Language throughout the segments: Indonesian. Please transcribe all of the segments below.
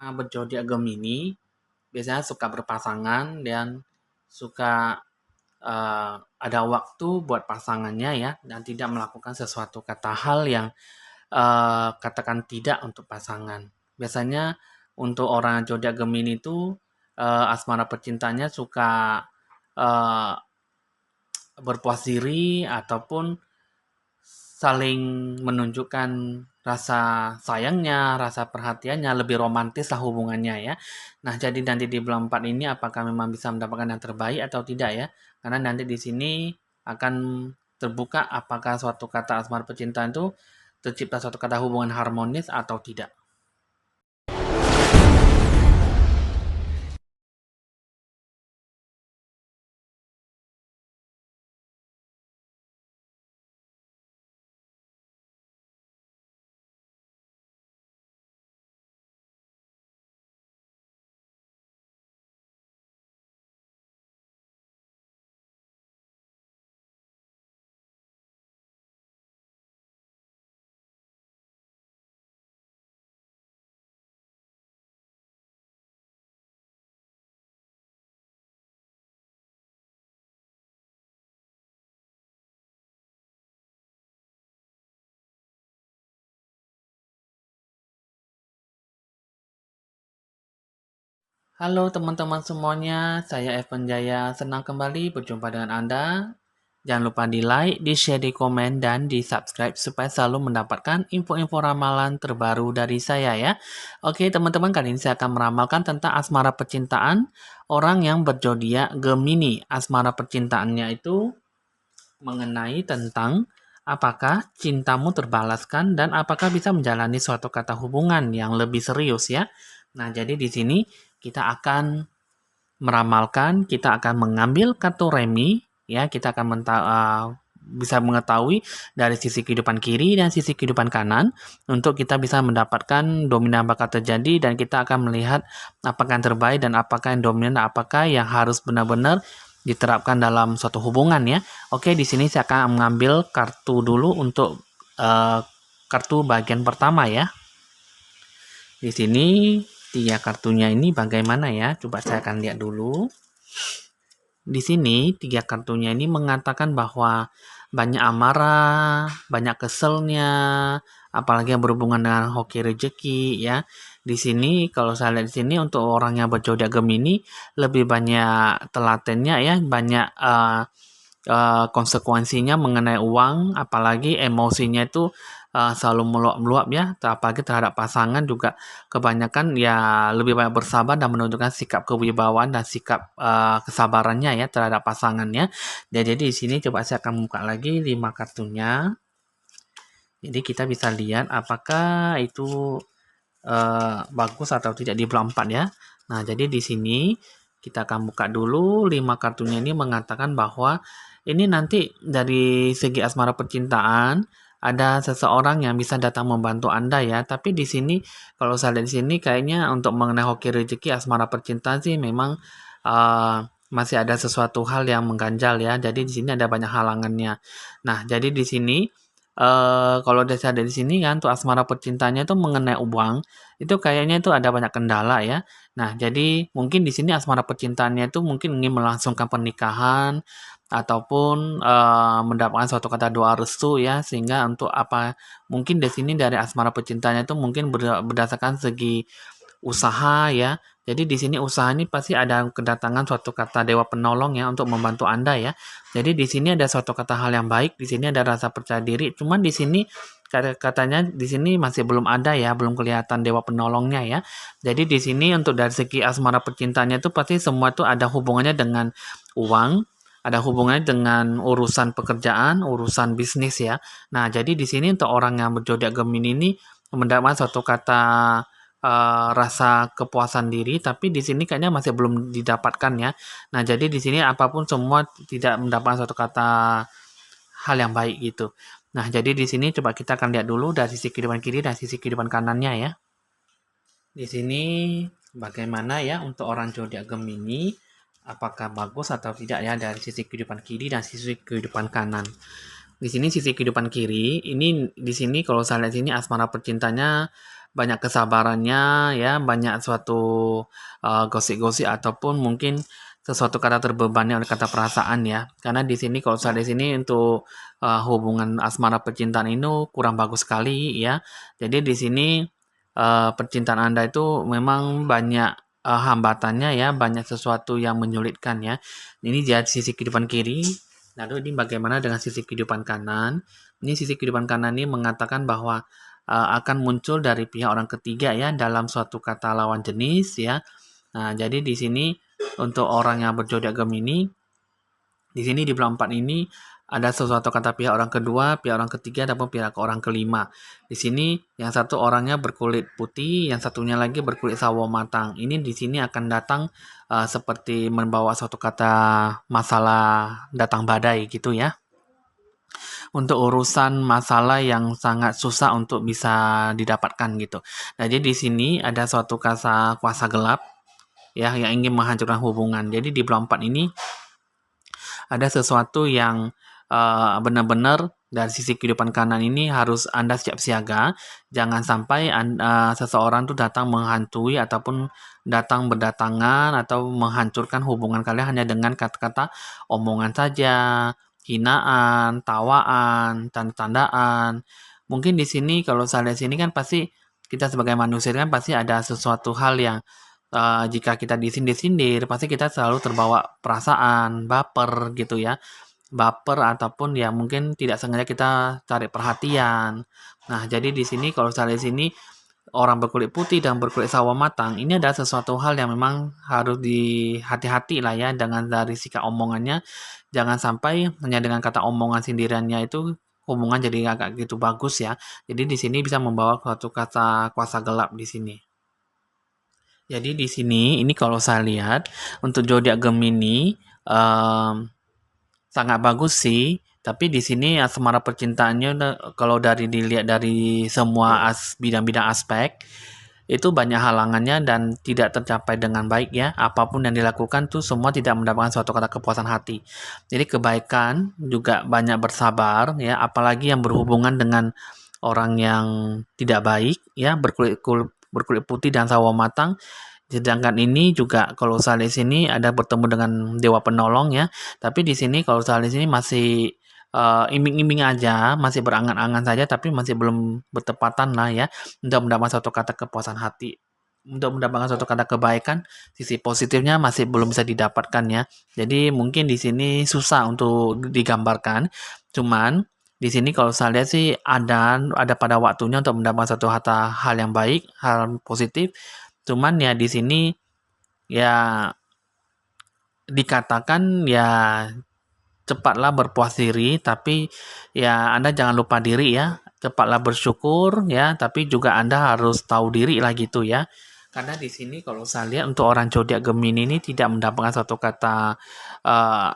Berzodiak Gemini biasanya suka berpasangan dan suka ada waktu buat pasangannya ya, dan tidak melakukan sesuatu kata hal yang katakan tidak untuk pasangan. Biasanya untuk orang zodiak Gemini itu asmara percintanya suka eh, berpuas diri ataupun saling menunjukkan rasa sayangnya, rasa perhatiannya, lebih romantis lah hubungannya ya. Nah, jadi nanti di bulan 4 ini apakah memang bisa mendapatkan yang terbaik atau tidak ya? Karena nanti di sini akan terbuka apakah suatu kata asmara percintaan itu tercipta suatu kata hubungan harmonis atau tidak. Halo teman-teman semuanya, saya Evan Jaya. Senang kembali berjumpa dengan Anda. Jangan lupa di like, di share, di komen, dan di subscribe supaya selalu mendapatkan info-info ramalan terbaru dari saya ya. Oke teman-teman, kali ini saya akan meramalkan tentang asmara percintaan orang yang berzodiak Gemini. Asmara percintaannya itu mengenai tentang apakah cintamu terbalaskan dan apakah bisa menjalani suatu kata hubungan yang lebih serius ya. Nah, jadi di sini kita akan meramalkan, kita akan mengambil kartu remi, ya, kita akan bisa mengetahui dari sisi kehidupan kiri dan sisi kehidupan kanan untuk kita bisa mendapatkan dominan bakal terjadi dan kita akan melihat apakah yang terbaik dan apakah yang dominan, apakah yang harus benar-benar diterapkan dalam suatu hubungan ya. Oke, di sini saya akan mengambil kartu dulu untuk uh, kartu bagian pertama ya. Di sini tiga kartunya ini bagaimana ya? Coba saya akan lihat dulu. Di sini tiga kartunya ini mengatakan bahwa banyak amarah, banyak keselnya, apalagi yang berhubungan dengan hoki rezeki ya. Di sini kalau saya lihat di sini untuk orang yang berzodiak Gemini lebih banyak telatennya ya, banyak konsekuensinya mengenai uang, apalagi emosinya itu selalu meluap-meluap ya, apalagi terhadap pasangan juga kebanyakan ya lebih banyak bersabar dan menunjukkan sikap kewibawaan dan sikap kesabarannya ya terhadap pasangannya. Jadi di sini coba saya akan buka lagi 5 kartunya. Jadi kita bisa lihat apakah itu bagus atau tidak di bulan 4 ya. Nah, jadi di sini kita akan buka dulu 5 kartunya ini mengatakan bahwa ini nanti dari segi asmara percintaan ada seseorang yang bisa datang membantu Anda ya. Tapi di sini kalau saya lihat di sini kayaknya untuk mengenai hoki rezeki asmara percintaan sih memang masih ada sesuatu hal yang mengganjal ya. Jadi di sini ada banyak halangannya. Nah, jadi di sini kalau saya ada di sini kan tuh asmara percintaannya itu mengenai uang itu kayaknya itu ada banyak kendala ya. Nah, jadi mungkin di sini asmara percintaannya itu mungkin ingin melangsungkan pernikahan ataupun mendapatkan suatu kata doa restu ya sehingga untuk apa mungkin di sini dari asmara percintaannya itu mungkin berdasarkan segi usaha ya. Jadi di sini usaha ini pasti ada kedatangan suatu kata dewa penolong ya untuk membantu Anda ya. Jadi di sini ada suatu kata hal yang baik, di sini ada rasa percaya diri. Cuman di sini katanya di sini masih belum ada ya, belum kelihatan dewa penolongnya ya. Jadi di sini untuk dari segi asmara percintaannya itu pasti semua itu ada hubungannya dengan uang, ada hubungannya dengan urusan pekerjaan, urusan bisnis ya. Nah, jadi di sini untuk orang yang berzodiak Gemini ini mendapatkan suatu kata rasa kepuasan diri, tapi di sini kayaknya masih belum didapatkan ya. Nah, jadi di sini apapun semua tidak mendapatkan suatu kata hal yang baik gitu. Nah, jadi di sini coba kita akan lihat dulu dari sisi kehidupan kiri dan sisi kehidupan kanannya ya. Di sini bagaimana ya untuk orang zodiak Gemini, apakah bagus atau tidak ya dari sisi kehidupan kiri dan sisi kehidupan kanan. Di sini sisi kehidupan kiri, ini di sini kalau saya lihat sini asmara percintanya banyak kesabarannya ya, banyak suatu gosip-gosip ataupun mungkin sesuatu kata terbebani oleh kata perasaan ya. Karena di sini kalau saya di sini untuk hubungan asmara percintaan ini kurang bagus sekali ya. Jadi di sini percintaan Anda itu memang banyak hambatannya ya, banyak sesuatu yang menyulitkan ya. Ini dia sisi kehidupan kiri. Lalu ini bagaimana dengan sisi kehidupan kanan? Ini sisi kehidupan kanan ini mengatakan bahwa akan muncul dari pihak orang ketiga ya dalam suatu kata lawan jenis ya. Nah, jadi di sini untuk orang yang berzodiak Gemini, di sini di bulan 4 ini ada sesuatu kata pihak orang kedua, pihak orang ketiga, ataupun pihak orang kelima. Di sini yang satu orangnya berkulit putih, yang satunya lagi berkulit sawo matang. Ini di sini akan datang seperti membawa suatu kata masalah datang badai gitu ya. Untuk urusan masalah yang sangat susah untuk bisa didapatkan gitu. Nah, jadi di sini ada suatu kuasa gelap ya yang ingin menghancurkan hubungan. Jadi di bulan 4 ini ada sesuatu yang benar-benar dari sisi kehidupan kanan ini harus Anda siap siaga. Jangan sampai seseorang tuh datang menghantui ataupun datang berdatangan atau menghancurkan hubungan kalian hanya dengan kata-kata omongan saja, hinaan, tawaan, tanda-tandaan. Mungkin di sini kalau saya lihat sini kan pasti kita sebagai manusia kan pasti ada sesuatu hal yang jika kita disindir-sindir, pasti kita selalu terbawa perasaan, baper gitu ya. Baper ataupun ya mungkin tidak sengaja kita cari perhatian. Nah, jadi di sini kalau saya di sini orang berkulit putih dan berkulit sawo matang, ini adalah sesuatu hal yang memang harus dihati-hati lah ya dengan dari sikap omongannya. Jangan sampai hanya dengan kata omongan sindirannya itu hubungan jadi agak gitu bagus ya. Jadi di sini bisa membawa suatu kata kuasa gelap di sini. Jadi di sini, ini kalau saya lihat untuk zodiak Gemini sangat bagus sih. Tapi di sini asmara percintaannya kalau dari dilihat dari semua bidang-bidang aspek itu banyak halangannya dan tidak tercapai dengan baik ya. Apapun yang dilakukan tuh semua tidak mendapatkan suatu kata kepuasan hati. Jadi kebaikan juga banyak bersabar ya, apalagi yang berhubungan dengan orang yang tidak baik ya, berkulit putih dan sawo matang. Sedangkan ini juga kalau saya di sini ada bertemu dengan dewa penolong ya. Tapi di sini kalau saya di sini masih iming-iming aja, masih berangan-angan saja, tapi masih belum bertepatan lah ya untuk mendapatkan suatu kata kepuasan hati. Untuk mendapatkan suatu kata kebaikan, sisi positifnya masih belum bisa didapatkan ya. Jadi mungkin di sini susah untuk digambarkan. Cuman di sini kalau saya lihat sih ada pada waktunya untuk mendapatkan satu hal yang baik, hal positif. Cuman ya di sini ya dikatakan ya cepatlah berpuas diri, tapi ya Anda jangan lupa diri ya. Cepatlah bersyukur ya, tapi juga Anda harus tahu diri lah gitu ya. Karena di sini kalau saya lihat untuk orang zodiak Gemini ini tidak mendapatkan satu kata uh,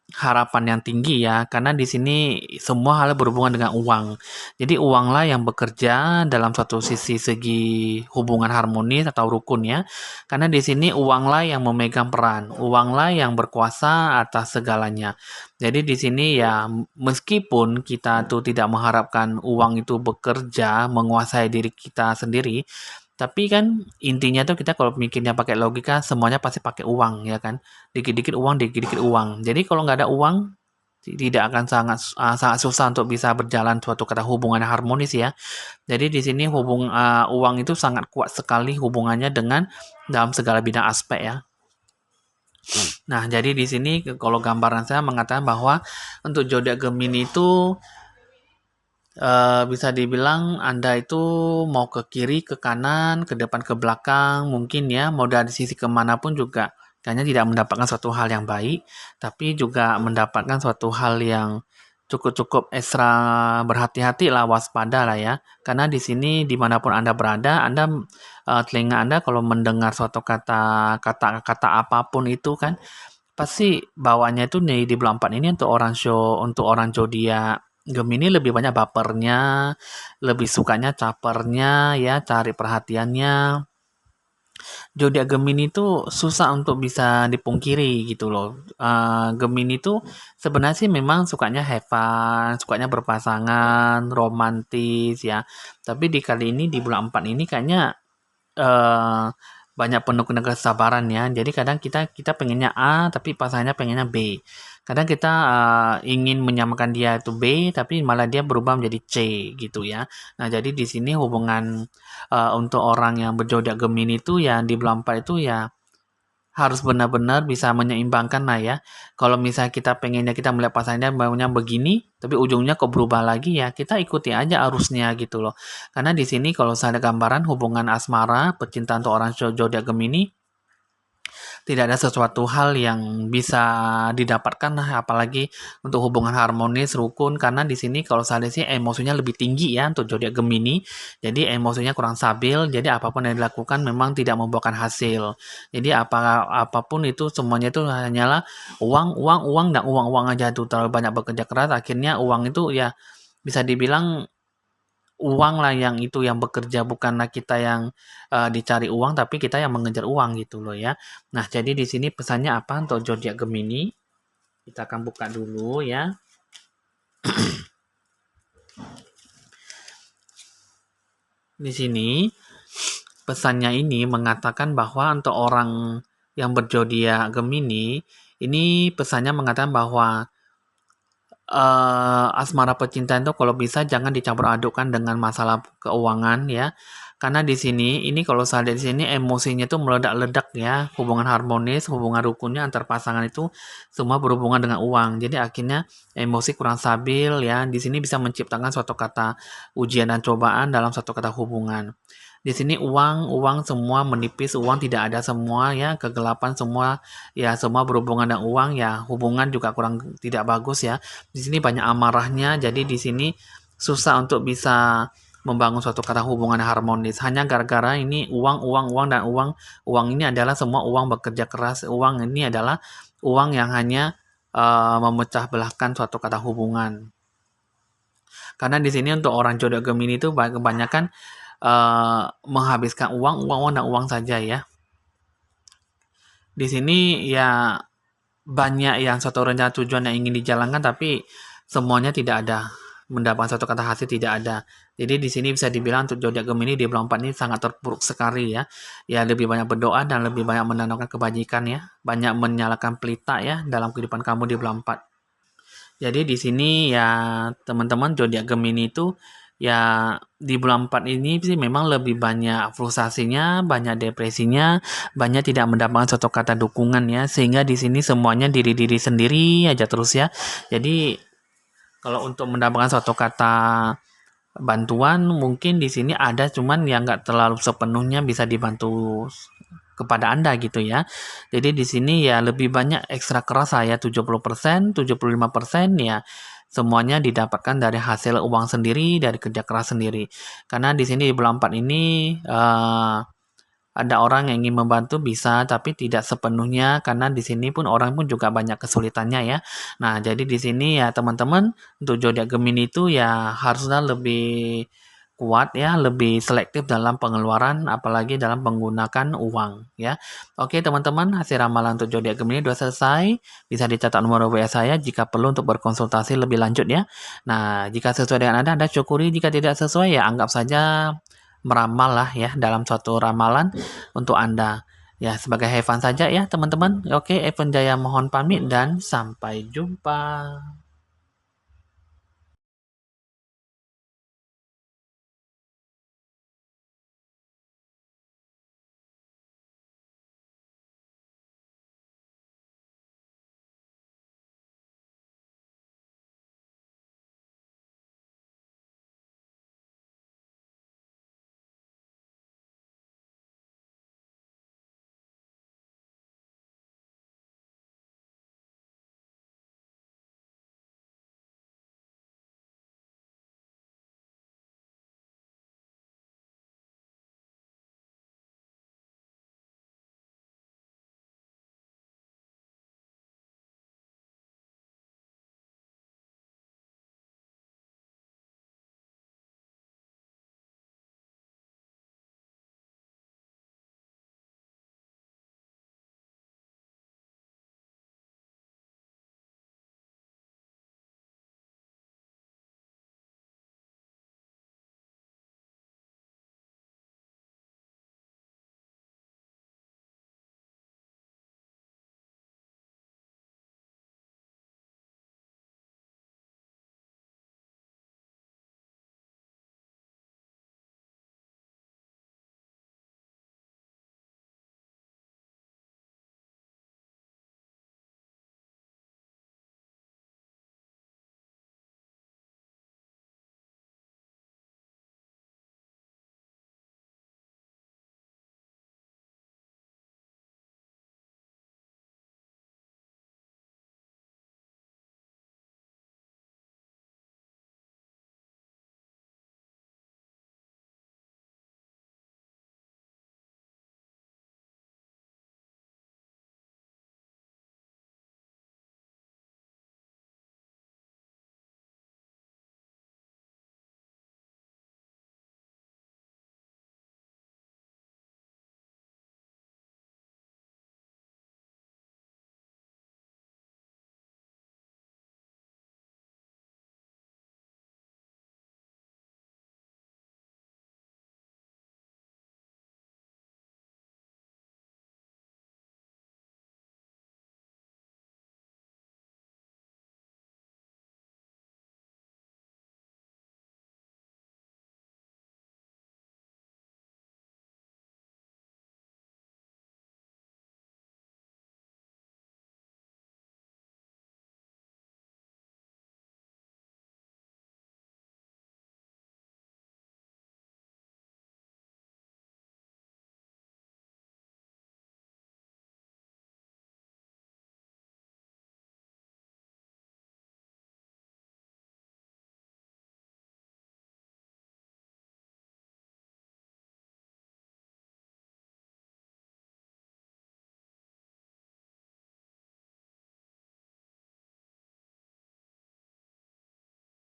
harapan yang tinggi ya, karena di sini semua hal berhubungan dengan uang. Jadi uanglah yang bekerja dalam suatu segi hubungan harmonis atau rukun ya. Karena di sini uanglah yang memegang peran, uanglah yang berkuasa atas segalanya. Jadi di sini ya meskipun kita tuh tidak mengharapkan uang itu bekerja menguasai diri kita sendiri, tapi kan intinya tuh kita kalau mikirnya pakai logika semuanya pasti pakai uang ya kan. Dikit-dikit uang, dikit-dikit uang. Jadi kalau nggak ada uang tidak akan sangat susah untuk bisa berjalan suatu kata hubungan yang harmonis ya. Jadi di sini uang itu sangat kuat sekali hubungannya dengan dalam segala bidang aspek ya. Nah, jadi di sini kalau gambaran saya mengatakan bahwa untuk zodiak Gemini itu bisa dibilang Anda itu mau ke kiri, ke kanan, ke depan, ke belakang, mungkin ya, mau dari sisi kemana pun juga kayaknya tidak mendapatkan suatu hal yang baik, tapi juga mendapatkan suatu hal yang cukup-cukup ekstra berhati-hati lah, waspada lah ya. Karena di sini dimanapun Anda berada, telinga Anda kalau mendengar suatu kata-kata apapun itu kan, pasti bawaannya itu nih di bulan 4 ini untuk orang zodiak Gemini lebih banyak bapernya, lebih sukanya capernya ya, cari perhatiannya. zodiak Gemini itu susah untuk bisa dipungkiri gitu loh. Gemini itu sebenarnya sih memang sukanya have fun, sukanya berpasangan, romantis ya. Tapi di kali ini di bulan 4 ini kayaknya eh, banyak penuh dengan kesabaran ya. Jadi kadang kita kita pengennya A tapi pasangannya pengennya B. Kadang kita ingin menyamakan dia itu B tapi malah dia berubah menjadi C gitu ya. Nah, jadi di sini hubungan untuk orang yang berzodiak Gemini itu ya di bulan 4 itu ya harus benar-benar bisa menyeimbangkan lah ya. Kalau misalnya kita pengennya kita melihat pasangannya maunya begini, tapi ujungnya kok berubah lagi ya, kita ikuti aja arusnya gitu loh. Karena di sini kalau saya ada gambaran hubungan asmara, percintaan untuk orang zodiak Gemini, tidak ada sesuatu hal yang bisa didapatkan lah, apalagi untuk hubungan harmonis, rukun, karena di sini kalau saya lihat sih emosinya lebih tinggi ya untuk zodiak Gemini, jadi emosinya kurang stabil, jadi apapun yang dilakukan memang tidak membuahkan hasil. Jadi apapun itu semuanya itu hanyalah uang, uang, uang, dan uang aja tuh terlalu banyak bekerja keras, akhirnya uang itu ya bisa dibilang uang lah yang itu yang bekerja, bukanlah kita yang dicari uang, tapi kita yang mengejar uang gitu loh ya. Nah, jadi di sini pesannya apa untuk zodiak Gemini? Kita akan buka dulu ya. Di sini pesannya ini mengatakan bahwa untuk orang yang berzodiak Gemini, ini pesannya mengatakan bahwa asmara percintaan itu kalau bisa jangan dicampur adukan dengan masalah keuangan ya. Karena di sini, ini kalau saya lihat di sini emosinya itu meledak-ledak ya, hubungan harmonis, hubungan rukunnya antar pasangan itu semua berhubungan dengan uang. Jadi akhirnya emosi kurang stabil ya. Di sini bisa menciptakan suatu kata ujian dan cobaan dalam satu kata hubungan. Di sini uang, uang semua menipis, uang tidak ada semua ya, kegelapan semua ya, semua berhubungan dengan uang ya, hubungan juga kurang tidak bagus ya. Di sini banyak amarahnya, jadi di sini susah untuk bisa membangun suatu kata hubungan harmonis. Hanya gara-gara ini uang, uang, uang dan uang. Uang ini adalah semua uang bekerja keras. Uang ini adalah uang yang hanya memecah belahkan suatu kata hubungan. Karena di sini untuk orang jodoh Gemini itu kebanyakan menghabiskan uang, uang, uang dan uang saja ya. Di sini ya banyak yang suatu rencana tujuan yang ingin dijalankan tapi semuanya tidak ada, mendapatkan suatu kata hasil tidak ada. Jadi di sini bisa dibilang untuk zodiak Gemini di bulan 4 ini sangat terpuruk sekali ya. Ya lebih banyak berdoa dan lebih banyak menanamkan kebajikan ya. Banyak menyalakan pelita ya dalam kehidupan kamu di bulan 4. Jadi di sini ya teman-teman zodiak Gemini itu ya di bulan 4 ini sih memang lebih banyak frustasinya, banyak depresinya, banyak tidak mendapatkan suatu kata dukungan ya, sehingga di sini semuanya diri-diri sendiri aja terus ya. Jadi kalau untuk mendapatkan suatu kata bantuan mungkin di sini ada cuman yang nggak terlalu sepenuhnya bisa dibantu kepada Anda gitu ya. Jadi di sini ya lebih banyak ekstra keras saya 70%, 75% ya semuanya didapatkan dari hasil uang sendiri, dari kerja keras sendiri. Karena di sini di bulan 4 ini ada orang yang ingin membantu bisa, tapi tidak sepenuhnya karena di sini pun orang pun juga banyak kesulitannya ya. Nah, jadi di sini ya teman-teman untuk zodiak Gemini itu ya harusnya lebih kuat ya, lebih selektif dalam pengeluaran apalagi dalam menggunakan uang ya. Oke teman-teman, hasil ramalan untuk zodiak Gemini sudah selesai. Bisa dicatat nomor WA saya jika perlu untuk berkonsultasi lebih lanjut ya. Nah, jika sesuai dengan Anda syukuri, jika tidak sesuai ya anggap saja meramal lah ya dalam suatu ramalan untuk Anda. Ya, sebagai have fun saja ya teman-teman. Oke, Evan Jaya mohon pamit dan sampai jumpa.